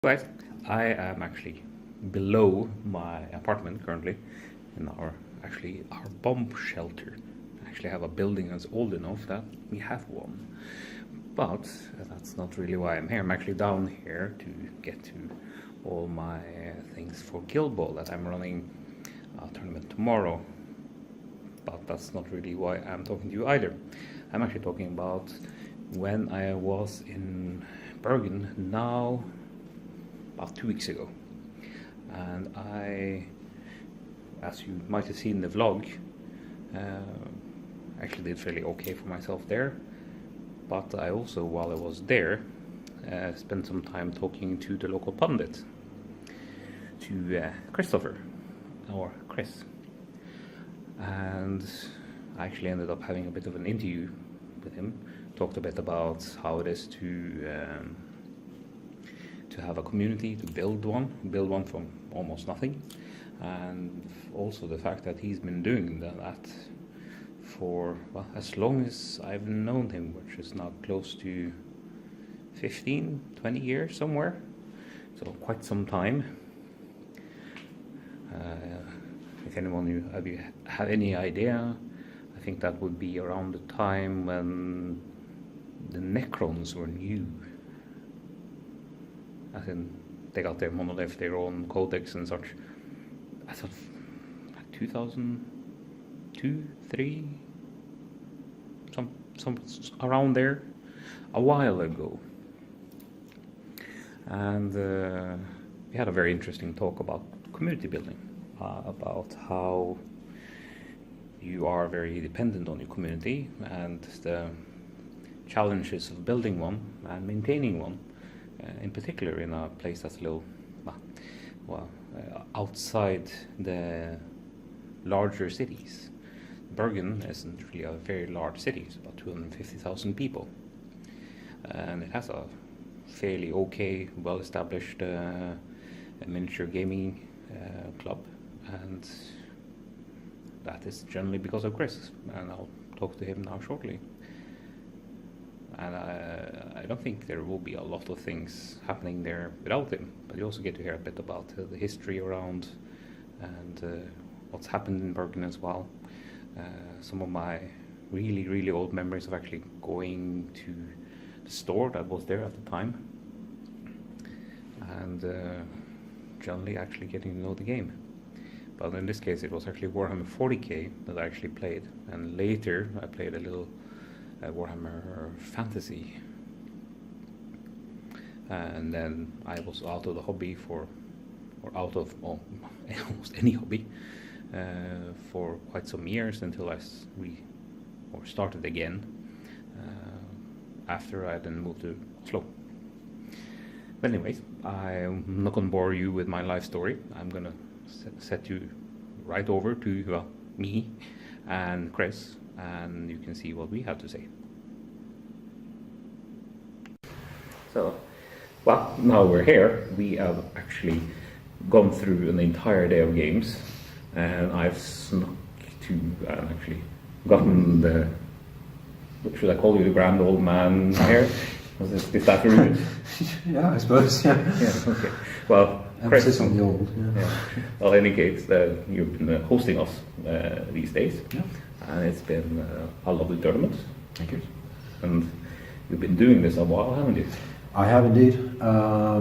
Right, I am actually below my apartment currently in our bomb shelter. I actually have a building that's old enough that we have one. But that's not really why I'm here. I'm actually down here to get to all my things for Guild Ball that I'm running a tournament tomorrow. But that's not really why I'm talking to you either. I'm actually talking about when I was in Bergen now about 2 weeks ago, and I, as you might have seen in the vlog, actually did fairly okay for myself there. But I also, while I was there, spent some time talking to the local pundit, to Christopher, or Chris, and I actually ended up having a bit of an interview with him. Talked a bit about how it is to have a community, to build one from almost nothing, and also the fact that he's been doing that for, well, as long as I've known him, which is now close to 15, 20 years somewhere, so quite some time. If anyone of you have any idea, I think that would be around the time when the Necrons were new. As in, they got their monolith, their own codex and such. I thought, like 2002, 3, some around there, a while ago. And we had a very interesting talk about community building, about how you are very dependent on your community and the challenges of building one and maintaining one. In particular in a place that's a little, outside the larger cities. Bergen isn't really a very large city, it's about 250,000 people. And it has a fairly okay, well-established miniature gaming club. And that is generally because of Chris, and I'll talk to him now shortly. And I don't think there will be a lot of things happening there without him, but you also get to hear a bit about the history around and what's happened in Bergen as well. Some of my really, really old memories of actually going to the store that was there at the time, and generally actually getting to know the game. But in this case it was actually Warhammer 40k that I actually played, and later I played a little Warhammer Fantasy, and then I was out of the hobby out of almost any hobby for quite some years until I started again after I then moved to Oslo. But anyways, I'm not going to bore you with my life story. I'm going to set you right over to me and Chris, and you can see what we have to say. So, well, now we're here. We have actually gone through an entire day of games, and I've snuck to and actually gotten the, what should I call you, the grand old man here? Is that rude? Yeah, I suppose, yeah. Yeah, okay. Well, emphasis on the old, yeah. Well, in any case, you've been hosting us these days. Yeah. And it's been a lovely tournament. Thank you. And you've been doing this a while, haven't you? I have indeed. I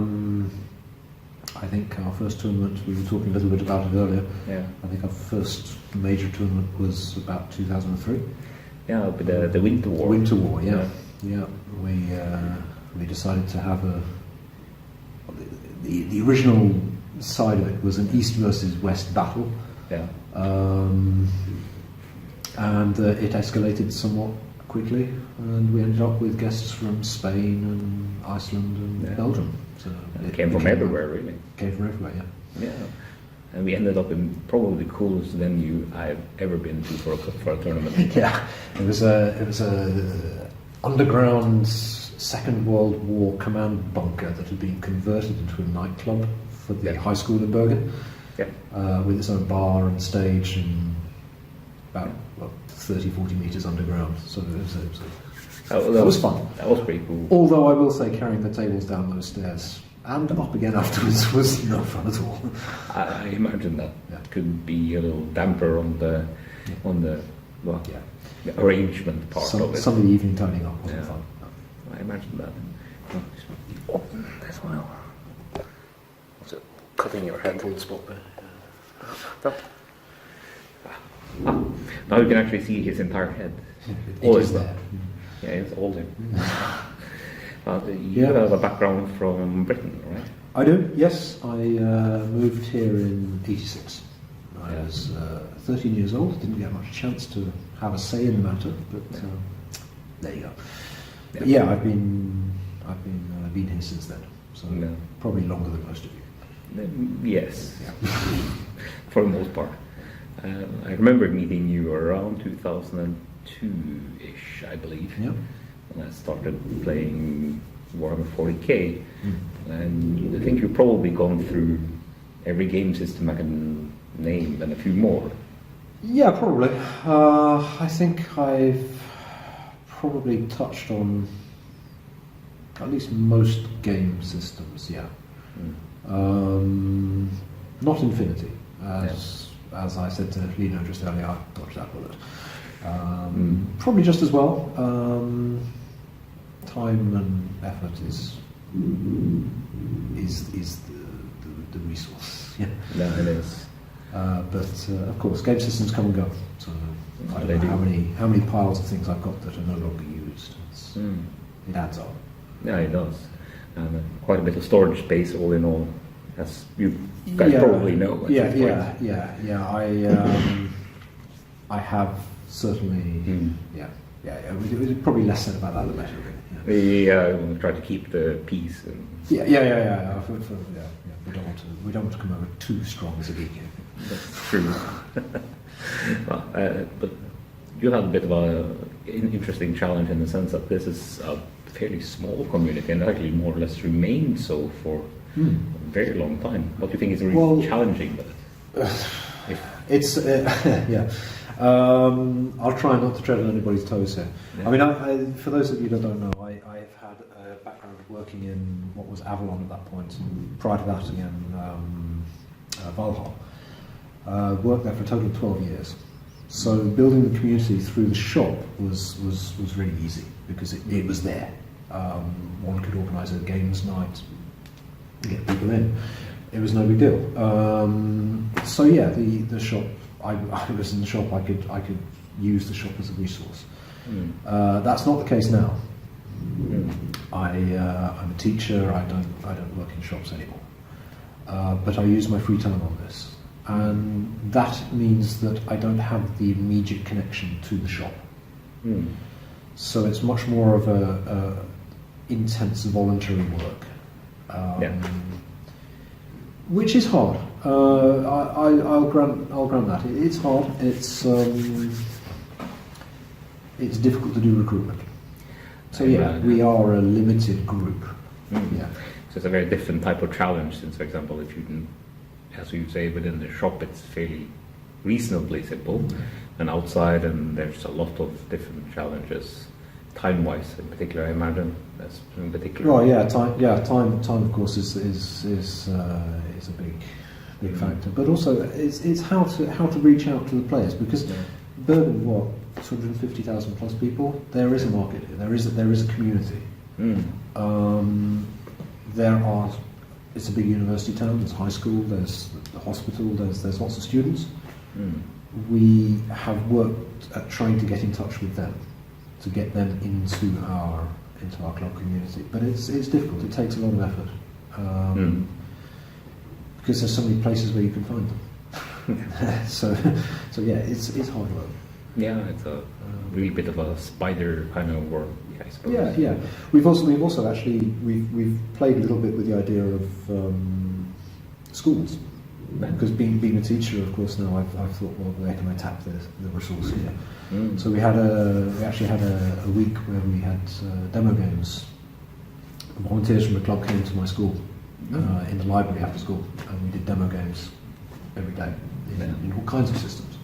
think our first tournament, we were talking a little bit about it earlier. Yeah. I think our first major tournament was about 2003. Yeah, but the Winter War. Winter War, yeah. Yeah. We decided to have the original side of it was an East versus West battle. Yeah. And it escalated somewhat quickly, and we ended up with guests from Spain and Iceland and Belgium. So it came from everywhere, really. Came from everywhere, yeah. Yeah. And we ended up in probably the coolest venue I've ever been to for a tournament. Yeah, it was a underground Second World War command bunker that had been converted into a nightclub for the high school in Bergen. Yeah. With its own bar and stage, and about 30, 40 metres underground. So it was fun. That was pretty cool. Although I will say, carrying the tables down those stairs and up again afterwards was no fun at all. I imagine that could be a little damper on the the arrangement part of it. Some of the evening tidying up wasn't fun. I imagine that. As well. Was it cutting your head? Cold spot there. Now you can actually see his entire head. It is there. Yeah, it's older. You have a background from Britain, right? I do, yes. I moved here in '86. I was 13 years old, didn't get much chance to have a say in the matter, but there you go. But yeah, I've been here since then, so probably longer than most of you. Yes, for the most part. I remember meeting you around 2002-ish, I believe. Yeah. When I started playing Warhammer 40k, and I think you've probably gone through every game system I can name and a few more. Yeah, probably. I think I've probably touched on at least most game systems, not Infinity, as I said to Lino just earlier, I dodged that bullet. Probably just as well. Time and effort is the resource. Yeah, it is. But of course, game systems come and go. So I don't know how many piles of things I've got that are no longer used. It adds up. Yeah, it does. And quite a bit of storage space, all in all, as you guys probably know. I have certainly. We'd probably less said about that the better. We try to keep the peace. And We don't want to come over too strong as a geek. That's true. Well, but you had a bit of an interesting challenge in the sense that this is a fairly small community and actually more or less remained so for a very long time. What do you think is really challenging with it? It's I'll try not to tread on anybody's toes here. Yeah. I mean, for those of you that don't know, I've had a background of working in what was Avalon at that point, and prior to that again, Valhalla. Worked there for a total of 12 years. So building the community through the shop was really easy because it was there. One could organise a games night, get people in. It was no big deal. So yeah, the shop. I was in the shop. I could use the shop as a resource. That's not the case now. I'm a teacher. I don't work in shops anymore. But I use my free time on this, and that means that I don't have the immediate connection to the shop. So it's much more of a intense voluntary work, which is hard. I'll grant that it's hard. It's difficult to do recruitment. So we are a limited group. So it's a very different type of challenge. Since, for example, if you can, as you say, within the shop, it's fairly reasonably simple, and outside, and there's a lot of different challenges, time-wise, in particular. I imagine that's in particular. Well, time. Of course, is a big factor, but also it's how to reach out to the players, because Bergen, 250,000 plus people. There is a market here. There is a community. It's a big university town. There's a high school. There's the hospital. There's lots of students. We have worked at trying to get in touch with them, to get them into our club community. But it's difficult. It takes a lot of effort. Because there's so many places where you can find them. so yeah, it's hard work. Yeah, it's a really bit of a spider kind of work, I suppose. Yeah. We've also actually we've played a little bit with the idea of schools, because being a teacher, of course, now I've thought, well, where can I tap the resource here? So we actually had a week where we had demo games. Volunteers from the club came to my school. In the library after school, and we did demo games every day in all kinds of systems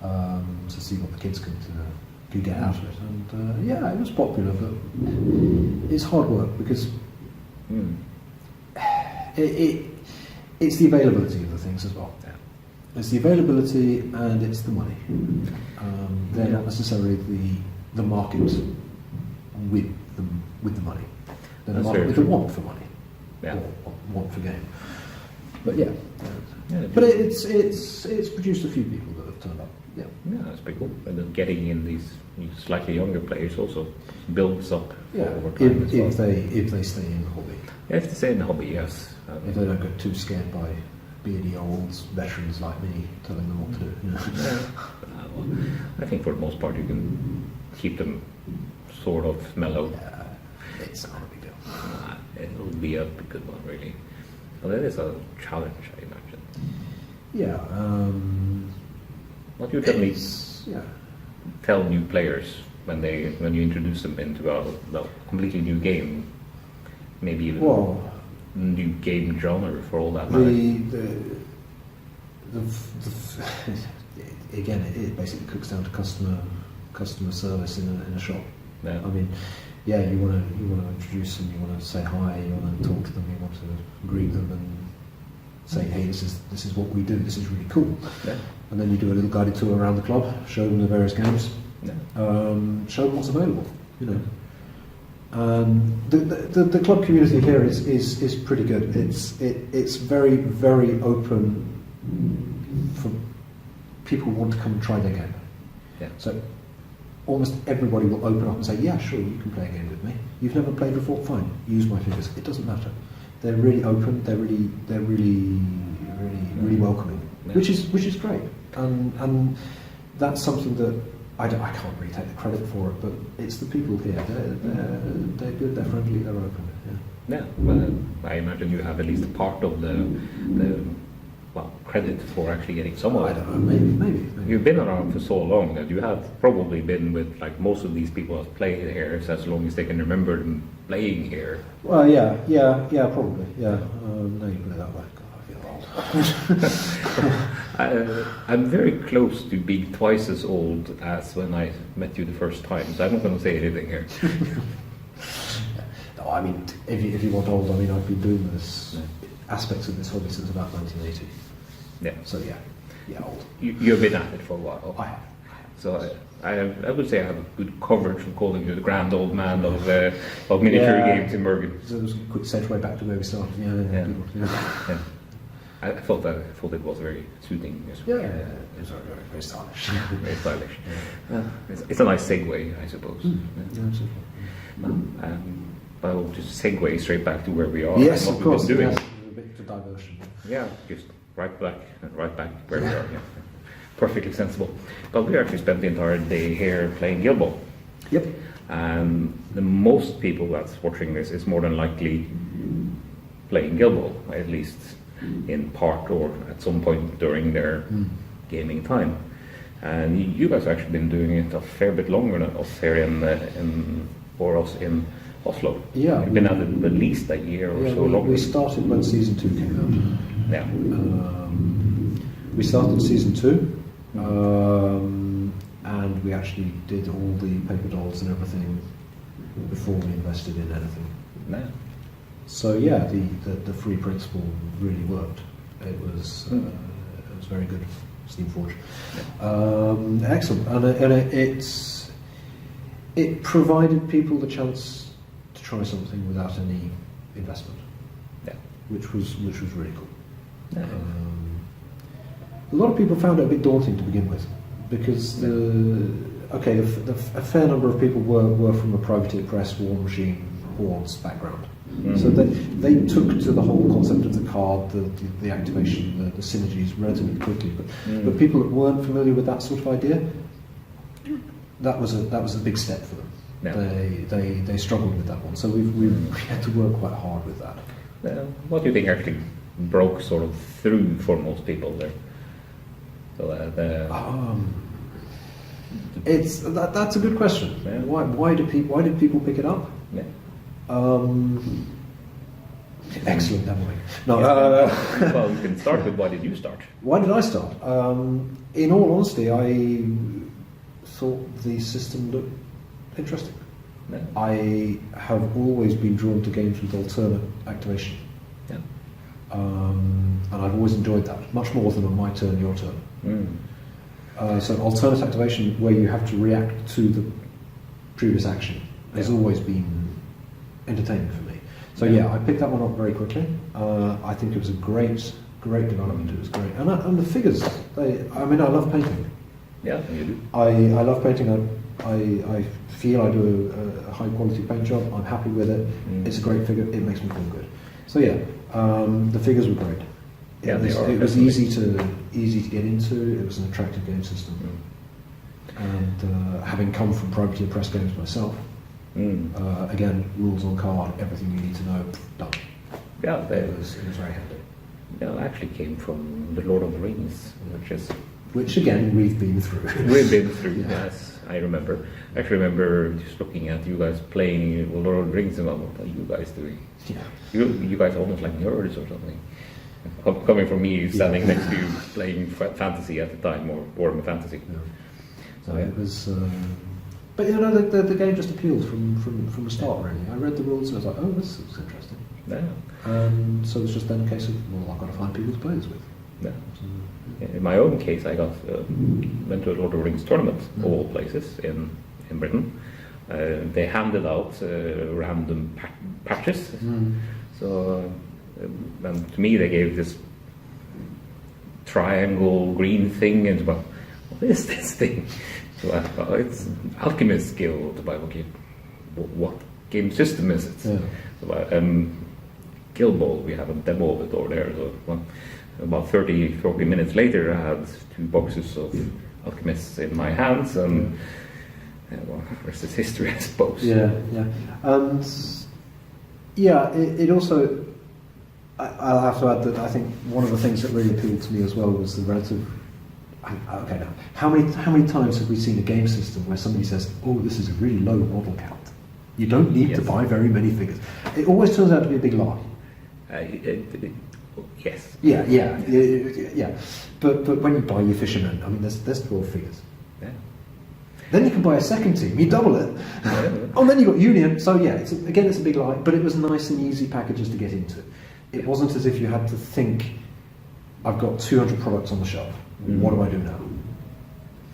to see what the kids could get out of it. And it was popular, but it's hard work because it's the availability of the things as well. Yeah. It's the availability and it's the money. They're not necessarily the market with the money. They're the market with the want for money. Yeah. Or want for game. But yeah. Yeah, But it's produced a few people that have turned up. Yeah. Yeah, that's pretty cool. And then getting in these slightly younger players also builds up over time as well. If they stay in the hobby. Yeah, if they stay in the hobby, yes. If they don't get too scared by beardy old veterans like me telling them what to do. You know. Well, I think for the most part you can keep them sort of mellow. Yeah, it's not a big deal. It'll be a good one, really. Well, that is a challenge, I imagine. Yeah. What you tell me? Yeah. Tell new players when you introduce them into a completely new game, maybe even new game genre for all that matter. Again, it basically cooks down to customer service in a shop. Yeah. I mean, yeah, you want to introduce them, you want to say hi, you want to talk to them, you want to greet them and say, hey, this is what we do, this is really cool. Yeah. And then you do a little guided tour around the club, show them the various games, show them what's available, you know. The club community here is pretty good. It's very, very open for people who want to come and try their game. Yeah. So almost everybody will open up and say, yeah, sure, you can play a game with me. You've never played before? Fine, use my figures. It doesn't matter. They're really open. They're really welcoming, Yeah. which is great. And that's something that I can't really take the credit for it, but it's the people here. They're good. They're friendly. They're open. Yeah. Yeah. Well, I imagine you have at least a part of the credit for actually getting some of I it. don't know. Maybe. You've been around for so long that you have probably been with like most of these people that play here as long as they can remember them playing here. Well, yeah, probably. Yeah. No, you put it that way. God, I feel old. I'm very close to being twice as old as when I met you the first time, so I'm not going to say anything here. No, I mean, if you want old, I mean, I've been doing this aspects of this hobby since about 1980. Yeah. So yeah, old. You've been at it for a while. I have. So I would say I have a good coverage from calling you the grand old man of miniature games in Bergen. So it was a quick segue back to where we started. Yeah. I thought it was very soothing. Yeah, it was very stylish. Very stylish. It's a nice segue, I suppose. Yeah, absolutely. I'll just segue straight back to where we are. Yes, and of what course. we've been doing. Yes, a bit to diversion. Yeah, just right back where we are. Yeah. Perfectly sensible. But we actually spent the entire day here playing Guild Ball. Yep. And the most people that's watching this is more than likely playing Guild Ball, at least in part or at some point during their gaming time. And you guys have actually been doing it a fair bit longer than us here in Oslo. Yeah. You've been at it at least a year or so longer. We started when season 2 came out. Yeah. We started season 2. And we actually did all the paper dolls and everything before we invested in anything. Yeah. So yeah, the free principle really worked. It was very good. Steamforge. Yeah. Excellent, and it provided people the chance to try something without any investment. Yeah. Which was really cool. Yeah. A lot of people found it a bit daunting to begin with, because a fair number of people were from a privateer press, War Machine, Hordes background. So they took to the whole concept of the card, the activation, the synergies relatively quickly. But people that weren't familiar with that sort of idea, that was a big step for them. Yeah. They struggled with that one. So we had to work quite hard with that. What do you think actually broke sort of through for most people there? So that's a good question. Yeah. Why did people pick it up? Yeah. Excellent, definitely. No, well, you can start with why did you start? Why did I start? In all honesty, I thought the system looked interesting. Yeah. I have always been drawn to games with alternate activation. Yeah. and I've always enjoyed that, much more than on my turn, your turn. So alternate activation, where you have to react to the previous action, has always been entertaining for me. So I picked that one up very quickly. I think it was a great development. It was great, and the figures. I love painting. Yeah, you do. I love painting. I feel I do a high quality paint job. I'm happy with it. It's a great figure. It makes me feel good. So the figures were great. It was easy to get into. It was an attractive game system. And having come from privately pressed games myself, again, rules on card, everything you need to know, done. Yeah, it was very handy. Yeah, I actually came from the Lord of the Rings, which again we've been through. We've been through. Yes, I remember. I actually remember just looking at you guys playing Lord of the Rings and what are you guys doing? Yeah, you guys are almost like nerds or something. Coming from me, standing next to you, playing fantasy at the time, or Wargaming fantasy. Yeah. So it was, but the game just appealed from the start. Really, I read the rules and I was like, oh, this looks interesting. Yeah. And so it's just then a case of, well, I've got to find people to play this with. Yeah. So, in my own case, I went to a Lord of the Rings tournament, of all places in Britain. They handed out random patches. So, and to me, they gave this triangle green thing, and well, what is this thing? So it's Alchemist Guild. Okay, what game system is it? Yeah. So, Guild Ball, we have a demo of it over there. So about 30 minutes later, I had 2 boxes of Alchemists in my hands, and well, the rest is history, I suppose. Yeah, and it also. I'll have to add that I think one of the things that really appealed to me as well was the relative. Okay, now how many times have we seen a game system where somebody says, "Oh, this is a really low model count. You don't need to buy very many figures." It always turns out to be a big lie. Yes. Yeah. But when you buy your fishermen, there's 12 figures. Yeah. Then you can buy a second team, you double it. Oh, then you got Union. So it's a big lie, but it was nice and easy packages to get into. It wasn't as if you had to think, I've got 200 products on the shelf, what do I do now?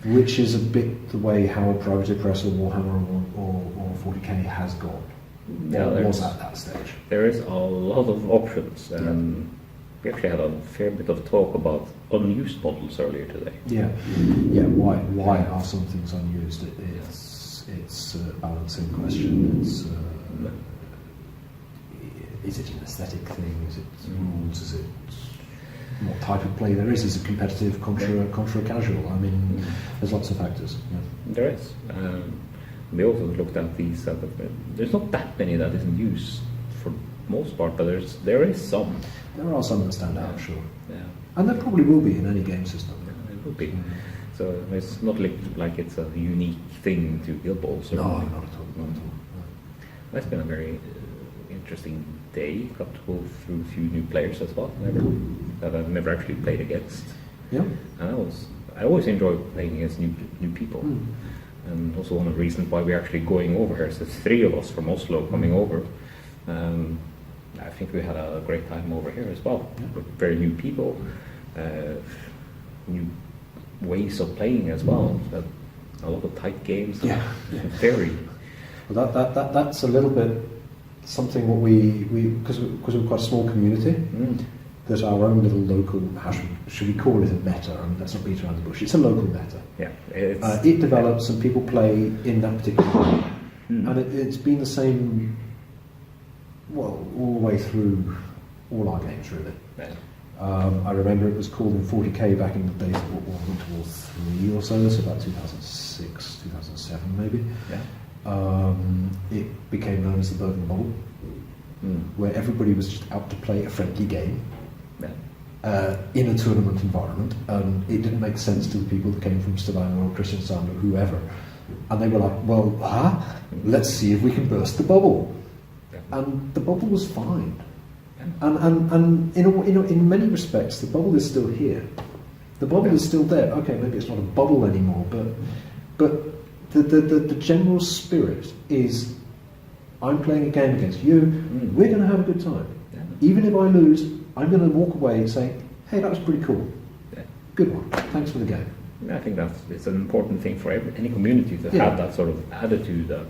Which is a bit the way Howard Privateer Press or Warhammer or 40k has gone. Yeah, was at that stage. There is a lot of options, and we actually had a fair bit of talk about unused models earlier today. Yeah. Why are some things unused? It's a balancing question. Is it an aesthetic thing? Is it rules? Is it what type of play there is? Is it competitive, contra casual? There's lots of factors. Yeah. There is. We also looked at these. There's not that many that isn't used for most part, but there is some. There are some that stand out, sure. Yeah. And there probably will be in any game system. Yeah, it will be. So it's not like it's a unique thing to Guild Ball. No, not at all. No. That's been a very interesting day. Got to go through a few new players as well that I've never actually played against. Yeah. And I always enjoy playing against new people. And also one of the reasons why we're actually going over here is there's 3 of us from Oslo coming over. I think we had a great time over here as well. With very new people, new ways of playing as well. A lot of tight games. Very. Well, that's a little bit something what we because we're quite a small community. There's our own little local, should we call it a meta? Let's not beat around the bush. It's a local meta. Yeah, it develops and people play in that particular way. And it's been the same, well, all the way through all our games, really. Yeah. I remember it was called in 40k back in the days of World War 3 or so about 2006, 2007 maybe. Yeah. It became known as the Bergen Bubble, where everybody was just out to play a friendly game in a tournament environment, and it didn't make sense to the people that came from Stavanger or Kristiansand or whoever, and they were like, well, let's see if we can burst the bubble. And the bubble was fine. And in many respects, the bubble is still here. The bubble is still there. Okay, maybe it's not a bubble anymore, but the general spirit is, I'm playing a game against you. We're going to have a good time. even if I lose, I'm going to walk away saying, hey, that was pretty cool. Yeah. Good one. Thanks for the game. I think it's an important thing for any community to have that sort of attitude that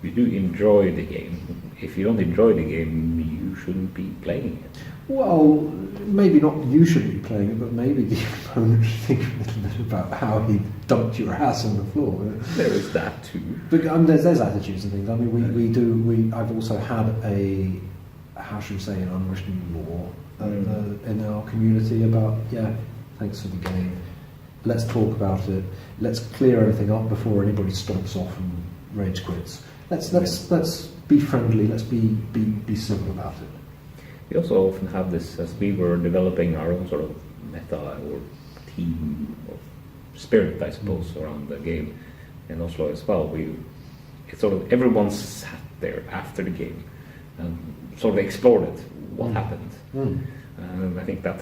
you do enjoy the game. If you don't enjoy the game, you shouldn't be playing it. Well, maybe not you shouldn't be playing it, but maybe the opponent should think a little bit about how he dumped your ass on the floor. There is that too. But there's attitudes and things. I mean, I've also had a, how should we say, an unwritten law in our community about, thanks for the game. Let's talk about it. Let's clear everything up before anybody stomps off and rage quits. Let's be friendly. Let's be civil about it. We also often have this, as we were developing our own sort of meta or team of spirit, I suppose, around the game in Oslo as well. It's sort of everyone sat there after the game and sort of explored it, what happened. And I think that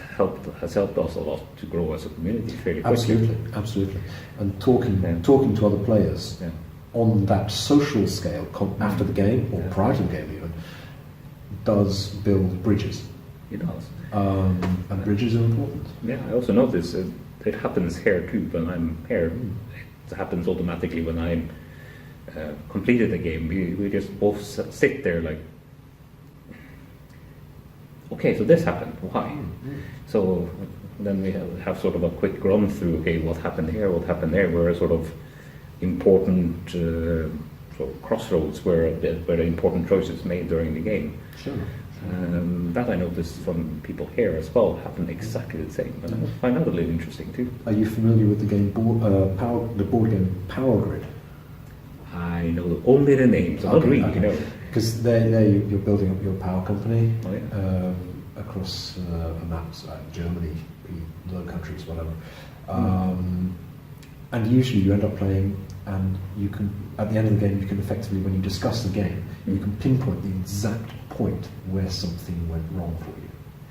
has helped us a lot to grow as a community fairly quickly. Absolutely. And talking to other players on that social scale after the game or prior to the game even does build bridges. It does. And bridges are important. Yeah, I also notice it happens here too. When I'm here, it happens automatically when I'm completed the game. We just both sit there like, okay, so this happened. Why? So then we have sort of a quick run through. Okay, what happened here? What happened there? Where sort of important sort of crossroads where the important choices made during the game. Sure. That I noticed from people here as well happened exactly the same. And I find that a little interesting too. Are you familiar with the game the board game Power Grid? I know only the names. Not really, you know. Because there you're building up your power company across maps, Germany, Low Countries, whatever. And usually you end up playing, and you can, at the end of the game, you can effectively, when you discuss the game, you can pinpoint the exact point where something went wrong for you.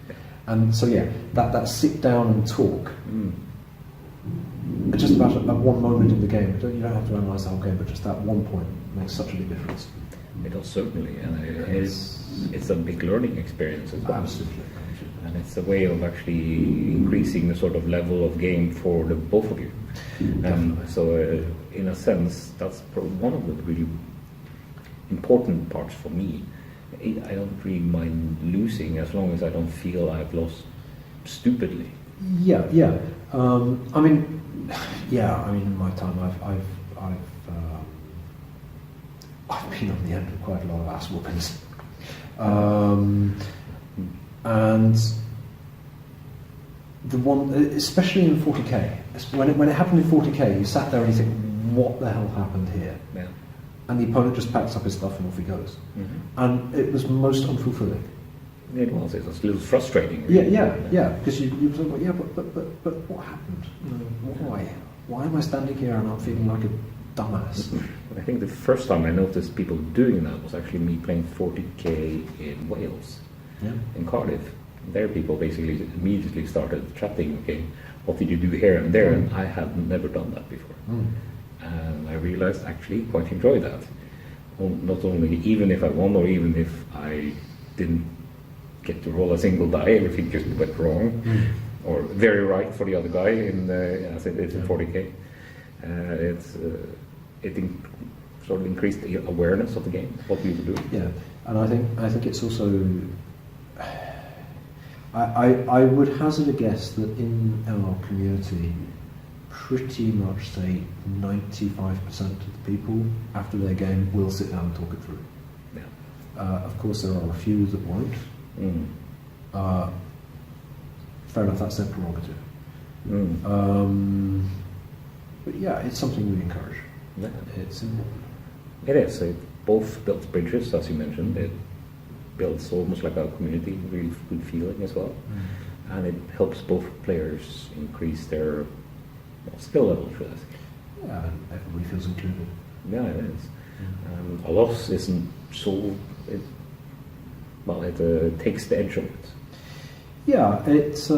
Yeah. And so that sit down and talk, just about at one moment in the game. You don't have to analyse the whole game, but just that one point makes such a big difference. It does, certainly, and it's a big learning experience as well. Absolutely. And it's a way of actually increasing the sort of level of game for the both of you. So in a sense, that's one of the really important parts for me. I don't really mind losing as long as I don't feel I've lost stupidly. Yeah. I mean, in my time, I've been on the end of quite a lot of ass whoopings. And the one, especially in 40k, when it happened in 40k, you sat there and you think, what the hell happened here? Yeah. And the opponent just packs up his stuff and off he goes. And it was most unfulfilling. It was a little frustrating. Really. Yeah. Because you were sort of like, but what happened? Why am I standing here and I'm feeling like a dumbass? I think the first time I noticed people doing that was actually me playing 40k in Wales, in Cardiff. There people basically immediately started chatting, okay, what did you do here and there? And I had never done that before. And I realized I actually quite enjoy that. Not only even if I won or even if I didn't get to roll a single die, everything just went wrong, or very right for the other guy as it is in 40k. It sort of increased the awareness of the game, what we were doing. Yeah, and I think it's also. I would hazard a guess that in our community, pretty much say 95% of the people after their game will sit down and talk it through. Yeah. Of course, there are a few that won't. Fair enough, that's their prerogative. But yeah, it's something we encourage. Yeah. It's important. It is. It both builds bridges, as you mentioned. It builds almost like a community, really good feeling as well. And it helps both players increase their skill level, should I say. Yeah, and everybody feels included. Yeah, it is. A loss isn't so. It takes the edge of it. Yeah, it's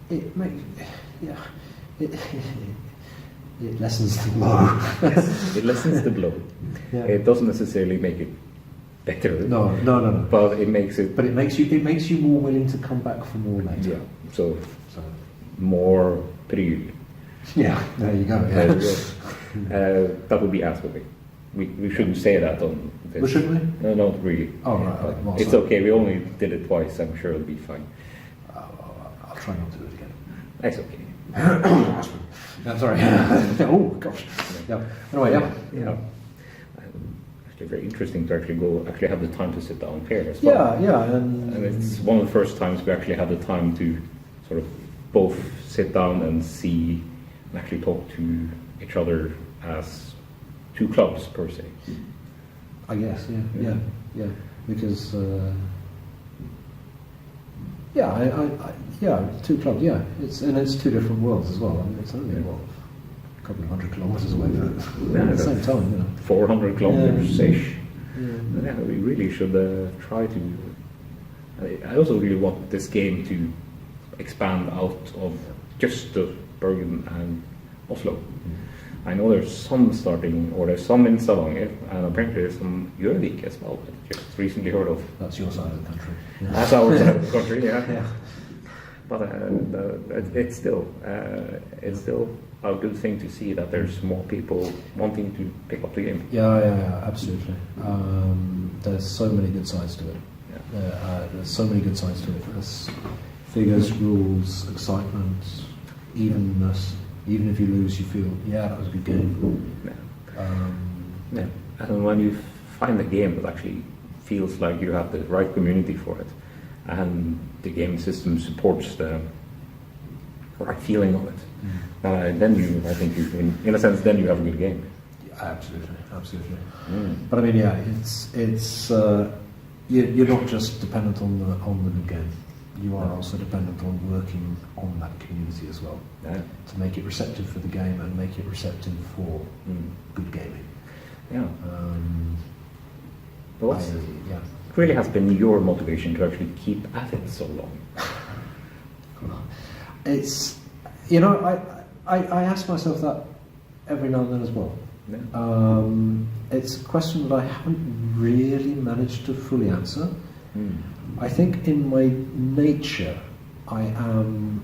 it makes it lessens the blow. It lessens the blow. Yeah. It doesn't necessarily make it better. No. But it makes it. But it makes you more willing to come back for more later. Yeah. So more period. Yeah. There you go. Yeah. That would be ask-me. We shouldn't say that on this. Well, shouldn't we? No, not really. Oh, right. Well, it's okay. We only did it twice. I'm sure it'll be fine. I'll try not to do it again. That's okay. I'm sorry. Oh gosh. Yeah. Anyway, Yeah. Actually, very interesting to actually have the time to sit down here as well. Yeah, and it's one of the first times we actually had the time to sort of both sit down and see and actually talk to each other as two clubs per se. I guess. Yeah. Because. Two clubs. Yeah, it's two different worlds as well. I mean, it's only a couple of 100 kilometres away, but at the same time, you know, 400 kilometres ish. Yeah. We really should try to. I also really want this game to expand out of just the Bergen and Oslo. I know there's some starting, or there's some in Stavanger, and apparently there's some Gjøvik as well. I just recently heard of. That's your side of the country. Yeah. That's our side of the country, yeah. Yeah. But it's still a good thing to see that there's more people wanting to pick up the game. Yeah, absolutely. There's so many good sides to it. Yeah. There's so many good sides to it. There's figures, rules, excitement, evenness. Even if you lose, you feel, that was a good game. Yeah. And when you find a game that actually feels like you have the right community for it, and the game system supports the right feeling of it, then I think in a sense, then you have a good game. Yeah, absolutely. But I mean, it's you're not just dependent on the good game. You are also dependent on working on that community as well, to make it receptive for the game and make it receptive for good gaming. Yeah. It really has been your motivation to actually keep at it so long. It's, I ask myself that every now and then as well. Yeah. It's a question that I haven't really managed to fully answer. I think in my nature, I am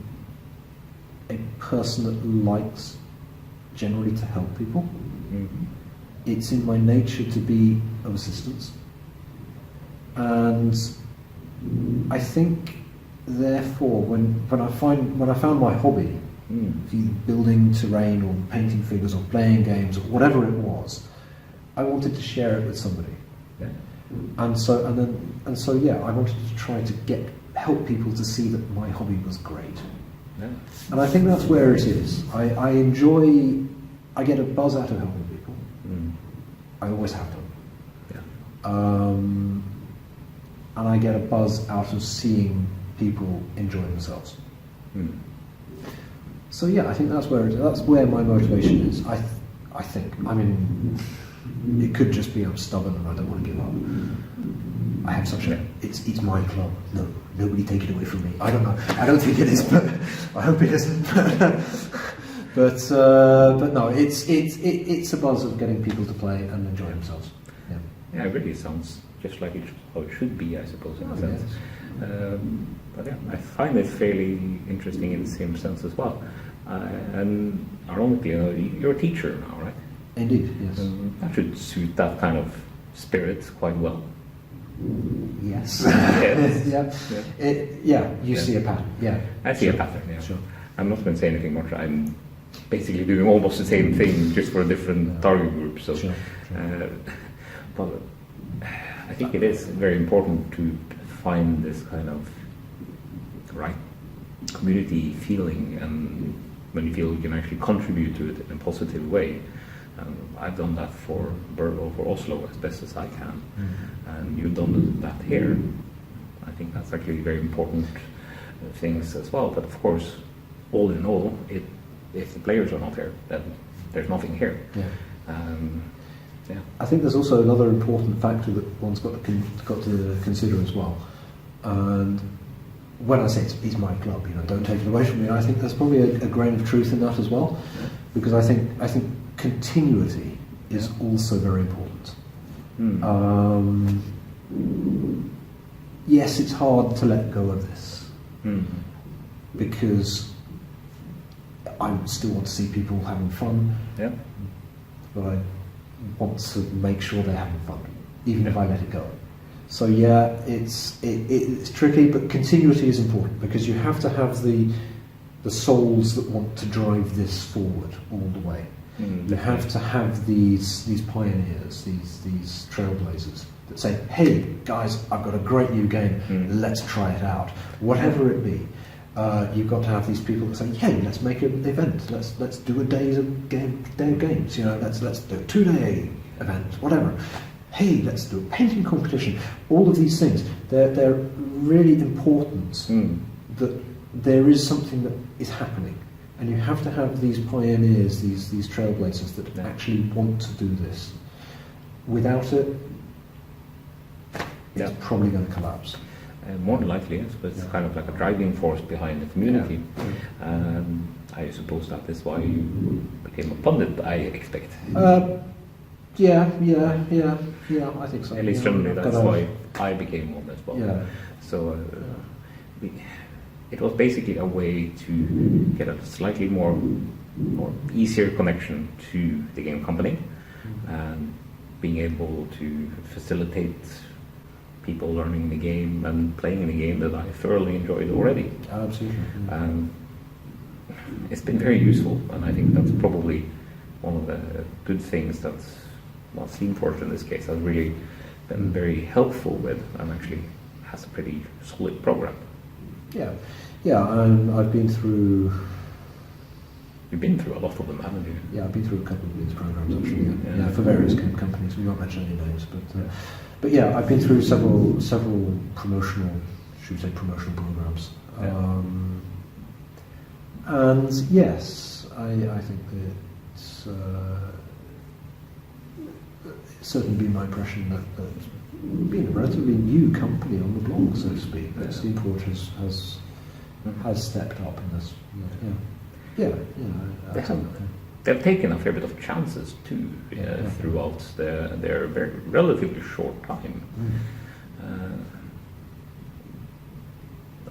a person that likes generally to help people. It's in my nature to be of assistance. And I think, therefore, when I found my hobby, building terrain or painting figures or playing games or whatever it was, I wanted to share it with somebody. Yeah. And so I wanted to try to help people to see that my hobby was great. Yeah. And I think that's where it is. I get a buzz out of helping people. I always have done. Yeah. And I get a buzz out of seeing people enjoy themselves. So I think that's where my motivation is. I think. I mean, it could just be I'm stubborn and I don't want to give up. I have such it's my club. No, nobody take it away from me. I don't know. I don't think it is, but I hope it isn't. but no, it's a buzz of getting people to play and enjoy themselves. Yeah, it really sounds just like how it should be, I suppose, in a sense. Yes. But I find it fairly interesting in the same sense as well. And ironically, you're a teacher now, right? Indeed, yes. That should suit that kind of spirit quite well. Yes. Yes. You see a pattern. Yeah. I see a pattern, yeah. Sure. I'm not going to say anything much. I'm basically doing almost the same thing, just for a different target group. So, sure. But I think it is very important to find this kind of right community feeling, and when you feel you can actually contribute to it in a positive way. I've done that for Bergen or for Oslo as best as I can, and you've done that here. I think that's actually very important things as well. But of course, all in all, if the players are not here, then there's nothing here. I think there's also another important factor that one's got to consider as well. And when I say it's my club, don't take it away from me. I think there's probably a grain of truth in that as well, because I think continuity is also very important. yes, it's hard to let go of this because I still want to see people having fun, but I want to make sure they're having fun, even if I let it go. So yeah, it's tricky, but continuity is important because you have to have the souls that want to drive this forward all the way. You have to have these pioneers, these trailblazers that say, "Hey guys, I've got a great new game. Let's try it out." Whatever it be, you've got to have these people that say, "Hey, let's make an event. Let's do a day of games. You know, let's do a 2-day event. Whatever. Hey, let's do a painting competition." All of these things, they're really important. That there is something that is happening. And you have to have these pioneers, these trailblazers that actually want to do this. Without it, it's probably going to collapse. More than likely, yes, but it's kind of like a driving force behind the community. I suppose that is why you became a pundit, I expect. Yeah, I think so. At least generally, that's why I became one as well. Yeah. So it was basically a way to get a slightly more easier connection to the game company and being able to facilitate people learning the game and playing the game that I thoroughly enjoyed already. Absolutely. It's been very useful, and I think that's probably one of the good things that Steamforged in this case has really been very helpful with, and actually has a pretty solid program. I've been through. You've been through a lot of them, haven't you? Yeah, I've been through a couple of these programs actually. Yeah, for various game companies. We won't mention any names, but yeah, I've been through several promotional programs. And yes, I think that it's certainly been my impression that being a relatively new company on the block, so to speak, that Steamforged has stepped up in this. They've taken a fair bit of chances too throughout their very relatively short time,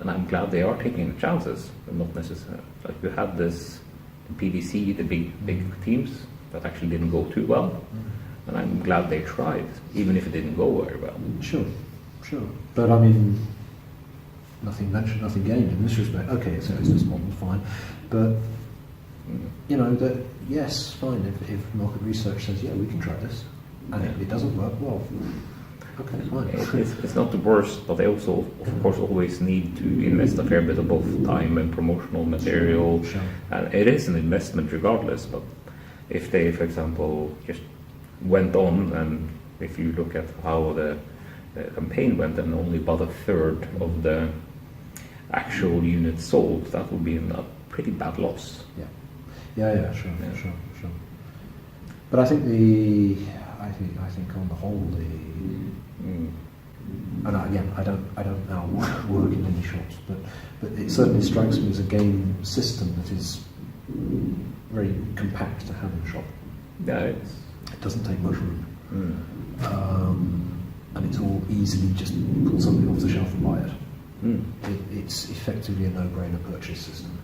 and I'm glad they are taking the chances. But not necessarily like we had this PVC, the big teams that actually didn't go too well. And I'm glad they tried, even if it didn't go very well. Sure. But I mean, nothing ventured, nothing gained in this respect. Okay, it's a business model, fine. But, you know, yes, fine, if market research says, yeah, we can try this, and it doesn't work, well, okay, fine. It's not the worst, but they also, of course, always need to invest a fair bit of both time and promotional material. Sure. And it is an investment regardless, but if they, for example, just went on, and if you look at how the campaign went and only about a third of the actual units sold, that would be a pretty bad loss. Sure. But I think I think on the whole and again I don't now work in any shops, but it certainly strikes me as a game system that is very compact to have in a shop. It doesn't take much room. And it's all easily just pull something off the shelf and buy it. It's effectively a no-brainer purchase system.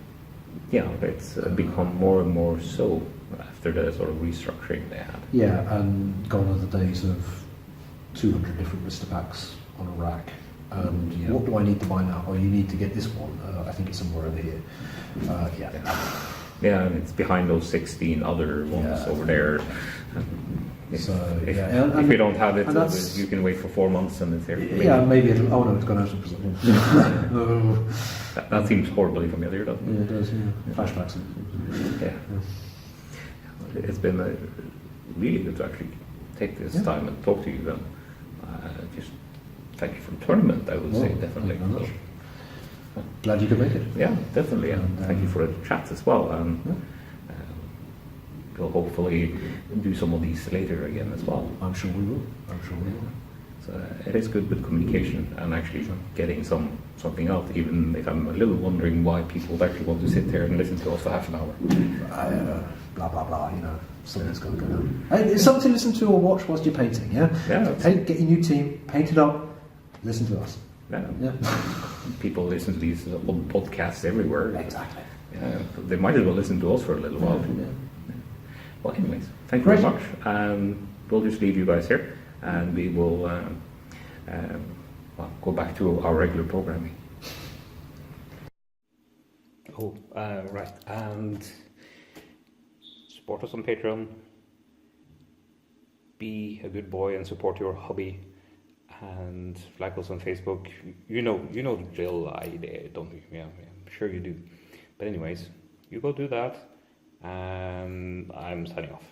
Yeah, it's become more and more so after the sort of restructuring they had. Yeah, and gone are the days of 200 different blister packs on a rack. And what do I need to buy now? Oh, you need to get this one. I think it's somewhere over here. Yeah, and it's behind those 16 other ones over there. If you don't have it, you can wait for 4 months and it's there. Maybe it'll... Oh no, it's gone out of prison. That seems horribly familiar, doesn't it? Yeah, it does, Flashbacks. It's been really good to actually take this time and talk to you, and just thank you for the tournament, I would say, definitely. Glad you could make it. Yeah, definitely, and thank you for the chat as well. And we'll hopefully do some of these later again as well. I'm sure we will. So it is good with communication and actually getting something out, even if I'm a little wondering why people would actually want to sit there and listen to us for half an hour. Blah blah blah, something's got to go down. Hey, it's something to listen to or watch whilst you're painting, yeah? Get your new team, paint it up, listen to us. Yeah. People listen to these old podcasts everywhere. Exactly. Yeah, they might as well listen to us for a little while. Yeah. Well, anyways, thank you very much. We'll just leave you guys here, and we will go back to our regular programming. Right. And support us on Patreon. Be a good boy and support your hobby. And like us on Facebook. You know the drill, don't you? Yeah, I'm sure you do. But anyways, you go do that. And I'm signing off.